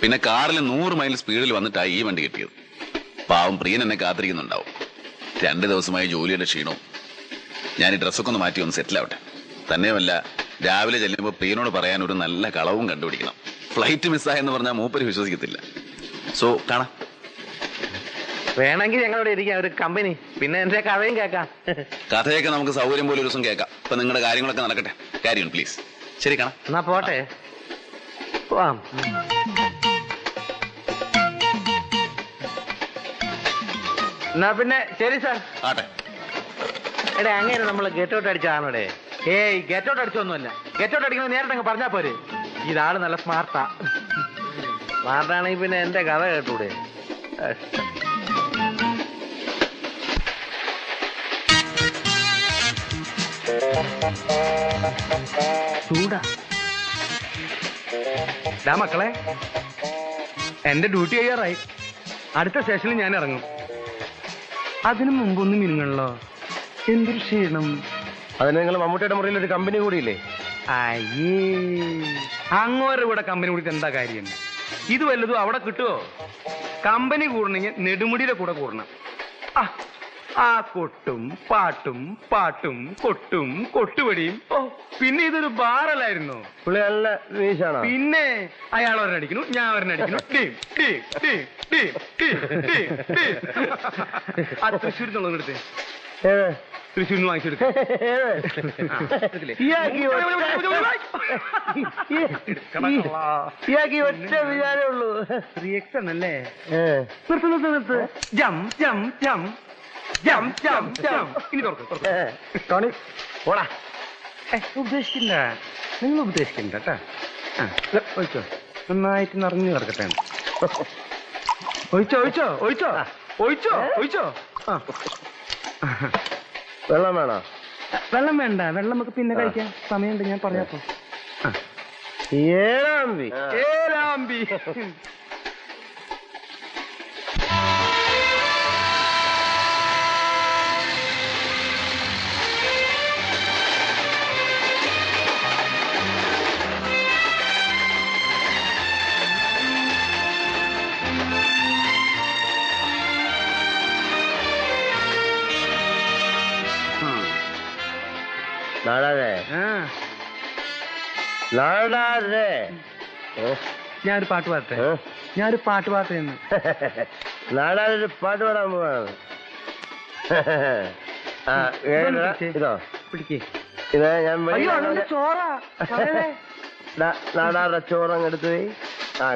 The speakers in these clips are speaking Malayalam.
പിന്നെ കാറിൽ 100 മൈൽ സ്പീഡിൽ വന്നിട്ടായി ഈ വണ്ടി കിട്ടിയത്. പാവം പ്രിയൻ എന്നെ കാത്തിരിക്കുന്നുണ്ടാവും. 2 ദിവസമായി ജോലിയുടെ ക്ഷീണവും. ഞാൻ ഈ ഡ്രസ്സൊക്കെ ഒന്ന് മാറ്റി ഒന്ന് സെറ്റിൽ ആവട്ടെ. തന്നെയുമല്ല, രാവിലെ ചെല്ലുമ്പോൾ പ്രിയനോട് പറയാൻ ഒരു നല്ല കളവും കണ്ടുപിടിക്കണം. ഫ്ലൈറ്റ് മിസ്സായെന്ന് പറഞ്ഞാൽ മൂപ്പര് വിശ്വസിക്കത്തില്ല. സോ കാണാം. വേണമെങ്കിൽ ഞങ്ങളോട് ഇരിക്കാം, ഒരു കമ്പനി. പിന്നെ എന്റെ കഥയും കേൾക്കാം. കഥയൊക്കെ നമുക്ക് സൗകര്യം പോലെ ഒരു ദിവസം കേൾക്കാം. ഇപ്പൊ നിങ്ങളുടെ കാര്യങ്ങളൊക്കെ നടക്കട്ടെ. കാര്യം പ്ലീസ്. ശരി, കാണാം. എന്നാ പോട്ടെ, പോവാം. എന്നാ പിന്നെ ശരി സാർ. ആട്ടെ. എടേ, അങ്ങനെ നമ്മള് ഗെറ്റ് ഔട്ട് അടിച്ചതാണോടെ? ഏയ്, ഗെറ്റ് ഔട്ട് അടിച്ചൊന്നുമല്ല. ഗെറ്റ് ഔട്ട് അടിക്കുന്നത് നേരിട്ട് അങ്ങ് പറഞ്ഞാ പോരെ. ഇതാള് നല്ല സ്മാർട്ടാ. സ്മാർട്ടാണെങ്കിൽ പിന്നെ എന്റെ കഥ കേട്ടൂടെ? ചൂടാ. മക്കളെ, എന്റെ ഡ്യൂട്ടി ചെയ്യാറായി. അടുത്ത സ്റ്റേഷനിൽ ഞാൻ ഇറങ്ങും. അതിനു മുമ്പൊന്നും മിനുങ്ങണല്ലോ. എന്തൊരു ക്ഷീണം. അതിന് നിങ്ങൾ മമ്മൂട്ടിയുടെ മുറിയിൽ ഒരു കമ്പനി കൂടിയില്ലേ? അയ്യേ, അങ്ങോരെ കൂടെ കമ്പനി കൂടിയിട്ട് എന്താ കാര്യം? ഇത് വല്ലതും അവിടെ കിട്ടുമോ? കമ്പനി കൂടണമെങ്കിൽ നെടുമുടിയുടെ കൂടെ കൂടണം. ആ കൊട്ടും പാട്ടും പാട്ടും കൊട്ടും കൊട്ടുപടിയും. ഓ, പിന്നെ ഇതൊരു ബാറല്ലായിരുന്നു. പുള്ളി നല്ല വീശാണോ? പിന്നെ അയാൾ ഒരെണ്ണടിക്കുന്നു, ഞാൻ ഒരെണ്ണടിക്കുന്നു. ആ തൃശ്ശൂർ നിന്നുള്ളതെടുത്തേ. തൃശ്ശൂരിൽ നിന്ന് വാങ്ങിച്ചെടുക്കും. ഒറ്റ വിചാരേ ഉള്ളൂ. റിയക്ഷനല്ലേ? നിർത്ത് നിർത്ത് നിർത്ത്. ജം ജം ജം ജം ജം ജം. ഇനി ടോണി ഓടാ. ഉപദേശിക്കില്ല, നിങ്ങൾ ഉപദേശിക്കണ്ട കേട്ടാ. ഒഴിച്ചോ, നന്നായിട്ട് നിറഞ്ഞു കിടക്കട്ടെ. ഒഴിച്ചോ ഒഴിച്ചോ ഒഴിച്ചോ ഒഴിച്ചോ ഒഴിച്ചോ. വെള്ളം വേണോ? വെള്ളം വേണ്ട, വെള്ളം നമുക്ക് പിന്നെ കഴിക്കാം. സമയമുണ്ട്, ഞാൻ പറയാപ്പോ. ഏഴാമ്പി ഏഴാമ്പി. ഞാനൊരു പാട്ട് പാടട്ടെ? ഞാനൊരു പാട്ട് പാടട്ടെ. നാടാനൊരു പാട്ട് പാടാൻ പോവാണ്. ഇതോ പിടിക്കേ. ഇത് ഞാൻ ചോറാ. നാടാറുടെ ചോറങ്ങ് എടുത്തു പോയി.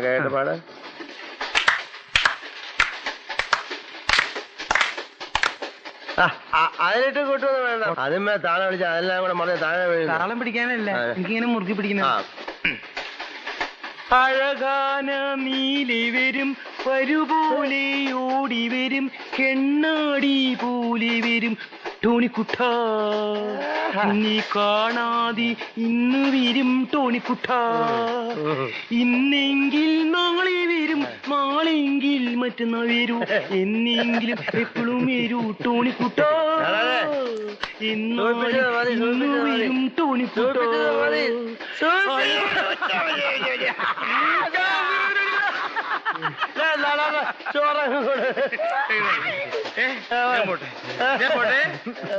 കേട്ട് പാട്. അതിലിട്ട് കൂട്ടൊന്നും വേണ്ട. അതിന്മേ താഴെ പിടിച്ച അതെല്ലാം കൂടെ മറന്ന് താഴെ വീഴും. താളം പിടിക്കാനല്ല, എനിക്കിങ്ങനെ മുറുക്കി പിടിക്കുന്ന. അഴകാന നീലി വരും, പരുപോലെ ഓടി വരും, കെണ്ണാടി പോലെ വരും ടോണിക്കുട്ട. നീ കാണാതെ ഇന്ന് വരും ടോണിക്കുട്ട. ഇന്നെങ്കിൽ നാളെ വരും, നാളെങ്കിൽ മറ്റന്നാൾ വരൂ, എന്നെങ്കിലും എപ്പോഴും വരൂ ടോണിക്കുട്ട. ഇന്ന് വരും ടോണിക്കുട്ട.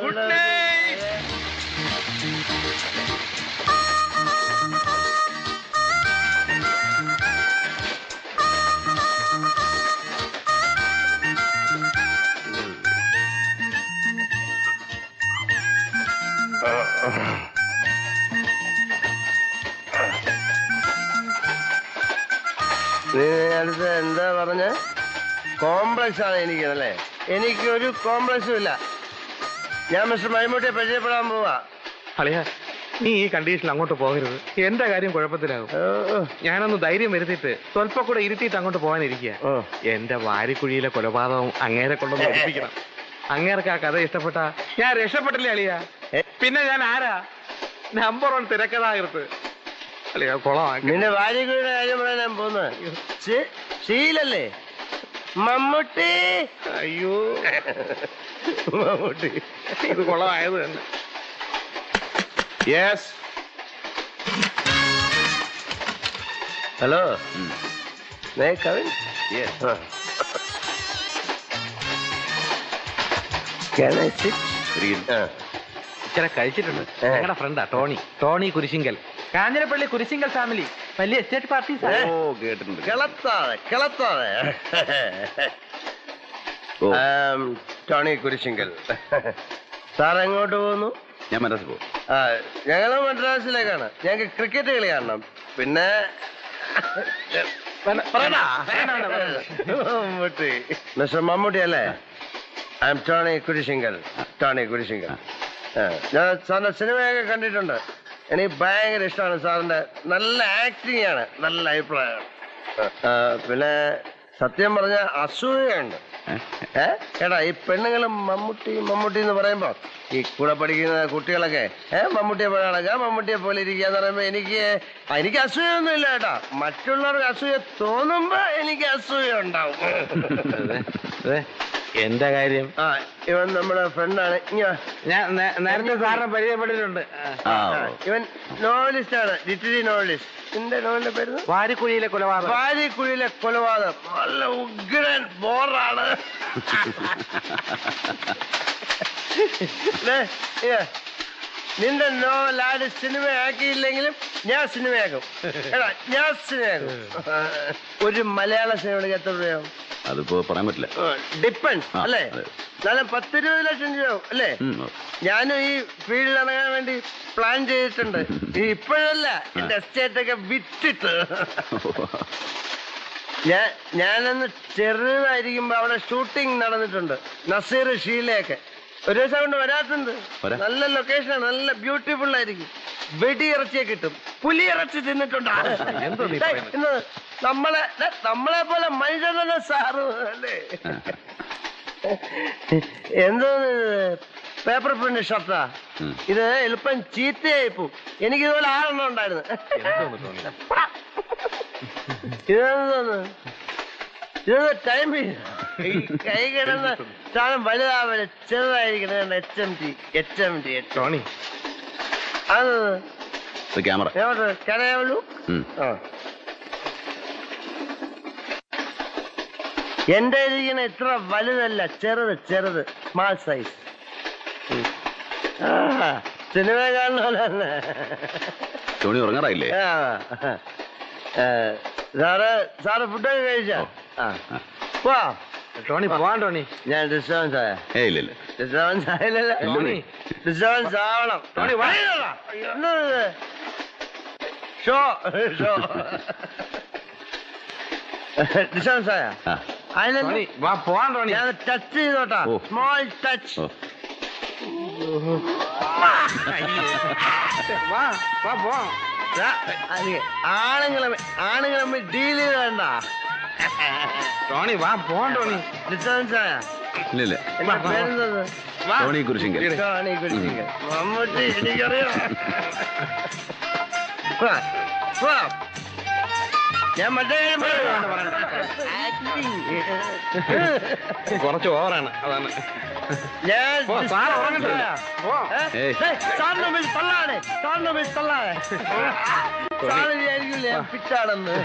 Good night. നീ അടുത്ത് എന്താ പറഞ്ഞ? കോംപ്ലക്സ് ആണ് എനിക്കതല്ലേ? എനിക്കൊരു കോംപ്ലക്സും ഇല്ല. ഞാൻ മിസ്റ്റർ മൈമൂട്ടിയെ പരിചയപ്പെടാൻ പോവാ. അളിയ, നീ ഈ കണ്ടീഷനിൽ അങ്ങോട്ട് പോകരുത്. എന്റെ കാര്യം കുഴപ്പത്തിലാകും. ഞാനൊന്ന് ധൈര്യം വരുത്തിയിട്ട് സ്വല്പം കൂടെ ഇരുത്തിയിട്ട് അങ്ങോട്ട് പോകാനിരിക്കുക. എന്റെ വാരിക്കുഴിയിലെ കൊലപാതകം അങ്ങേരെ കൊണ്ടൊന്ന് ഒളിപ്പിക്കണം. അങ്ങേർക്ക് ആ കഥ ഇഷ്ടപ്പെട്ട ഞാൻ രക്ഷപ്പെട്ടില്ലേ അളിയ? പിന്നെ ഞാൻ ആരാ? നമ്പർ 1 തിരക്കഥാകൃത്ത് അളിയ. കൊളമാക്കി. നിന്റെ വാരിക്കുഴിയുടെ കാര്യം പറയാൻ ഞാൻ പോകുന്നത് ശീലല്ലേ മമ്മൂട്ടി? അയ്യോ മമ്മൂട്ടി, ഇത് കൊളമായത് തന്നെ. Hello, Kavin Yes. ഇച്ചിരി കഴിച്ചിട്ടുണ്ട്. ഞങ്ങളുടെ ഫ്രണ്ടാ ടോണി കുരിശിങ്കൽ, കാഞ്ഞിരപ്പള്ളി കുരിശിങ്കൽ ഫാമിലി, വലിയ എസ്റ്റേറ്റ് പാർട്ടി. ഓ കേട്ടിട്ടുണ്ട്. കിളത്താതെ ടോണി കുരിശിങ്കൽ. സാർ എങ്ങോട്ട് പോകുന്നു? ഞാൻ മദ്രാസിൽ പോകും. ഞങ്ങള് മദ്രാസിലേക്കാണ്. ഞങ്ങൾക്ക് ക്രിക്കറ്റ് കളി കാണണം. പിന്നെ മിസ്റ്റർ മമ്മൂട്ടി അല്ലേ? I am Tony Kurisinkal. ഞാൻ സാറിന്റെ സിനിമയൊക്കെ കണ്ടിട്ടുണ്ട്. എനിക്ക് ഭയങ്കര ഇഷ്ടമാണ് സാറിന്റെ. നല്ല ആക്ടിങ് ആണ്, നല്ല അഭിപ്രായമാണ്. പിന്നെ സത്യം പറഞ്ഞ അസൂയുണ്ട്. എടാ ഈ പെണ്ണുങ്ങളും മമ്മൂട്ടി എന്ന് പറയുമ്പോ ഈ കൂടെ പഠിക്കുന്ന കുട്ടികളൊക്കെ മമ്മൂട്ടിയെ പോലെ നടക്കുക, മമ്മൂട്ടിയെ പോലെ ഇരിക്കുക എന്ന് പറയുമ്പോ എനിക്ക് അസൂയൊന്നും ഇല്ല കേട്ടാ. മറ്റുള്ളവർക്ക് അസൂയ തോന്നുമ്പോ എനിക്ക് അസൂയ ഉണ്ടാവും. എന്റെ കാര്യം ഇവൻ നമ്മുടെ ഫ്രണ്ടാണ്. ഞാൻ നേരത്തെ സാറിനെ പരിചയപ്പെട്ടിട്ടുണ്ട്. ഇവൻ നോവലിസ്റ്റ് ആണ്, ലിറ്റററി നോവലിസ്റ്റ്. എന്റെ നോവലിന്റെ പേര് വാരിക്കുഴിയിലെ കൊലപാതകം. നല്ല ഉഗ്രൻ ബോറാണ്. നിന്റെ നോവൽ ആര് സിനിമയാക്കിയില്ലെങ്കിലും ഞാൻ സിനിമയാക്കും. ഒരു മലയാള സിനിമയ്ക്ക് എത്ര രൂപയാവും? അതിപ്പോ പറയാൻ പറ്റില്ല. ഡിപ്പെൻഡ് അല്ലേ? നല്ല 10-20 ലക്ഷം രൂപയാവും അല്ലേ? ഞാനും ഈ ഫീൽഡിൽ ഇറങ്ങാൻ വേണ്ടി പ്ലാൻ ചെയ്തിട്ടുണ്ട്. ഇപ്പോഴല്ല, എന്റെ എസ്റ്റേറ്റ് ഒക്കെ വിറ്റിട്ട്. ഞാനന്ന് ചെറുതായിരിക്കുമ്പോ അവിടെ ഷൂട്ടിംഗ് നടന്നിട്ടുണ്ട്. നസീർ ഷീലയൊക്കെ ഒരു ദിവസം കൊണ്ട് വരാത്തുണ്ട്. നല്ല ലൊക്കേഷനാണ്, നല്ല ബ്യൂട്ടിഫുൾ ആയിരിക്കും. വെടിയിറച്ചിയെ കിട്ടും. പുലിയിറച്ചി തിന്നിട്ടുണ്ട്. നമ്മളെ പോലെ മനുഷ്യൻ തന്നെ സാറ് അല്ലേ? എന്തോന്ന് പേപ്പർ പ്രിന്റ് ഷർട്ടാ ഇത്? എളുപ്പം ചീത്തയായി പോവും. എനിക്ക് ഇതുപോലെ 6 ഉണ്ടായിരുന്നു. ഇതെന്തോന്ന് ടൈം കൈ കിടന്ന സാധനം വലുതാവല് ചെറുതായിരിക്കണം. HMT ടോണി അത് ക്യാമറ കരയാവുള്ളൂ. എന്റെ ഇരിക്കണ ഇത്ര വലുതല്ല, ചെറുത് സ്മാൾ സൈസ്. സിനിമ കാണുന്ന ടോണി ഉറങ്ങാറായില്ലേ? സാറ് ഫുഡൊക്കെ കഴിച്ചോ? ടോണി പോവാൻ. ടോണി ഞാൻ ഡിസ്റ്റർബൻസ് ആയ? ഇല്ല. ഡിസ്റ്റർബൻസ് ആയില്ലല്ലോ. ഡിസ്റ്റർബൻസ് ആവണം. ടോണി ഷോ ഡിസ്റ്റർബൻസ് ആയ? ഞാൻ ടച്ച് ചെയ്തോട്ടാ. Small touch. ആണുങ്ങളെ ഡീൽ ചെയ്ത് വേണ്ട. ടോണി വാ പോവാൻ. ടോണി ഡിസ്റ്റർബൻസ് ആയ? ഇല്ല. പേരെന്തത്? ടോണി കുരിശിങ്കൽ. മമ്മൂട്ടി എനിക്കറിയാം. ഞാൻ മറ്റേ കുറച്ച് ഓവറാണ്, അതാണ്. ഞാൻ സാറിന് തള്ളാണ്. സാറ് വിചാരിക്കില്ല ഞാൻ ഫിറ്റാണെന്ന്.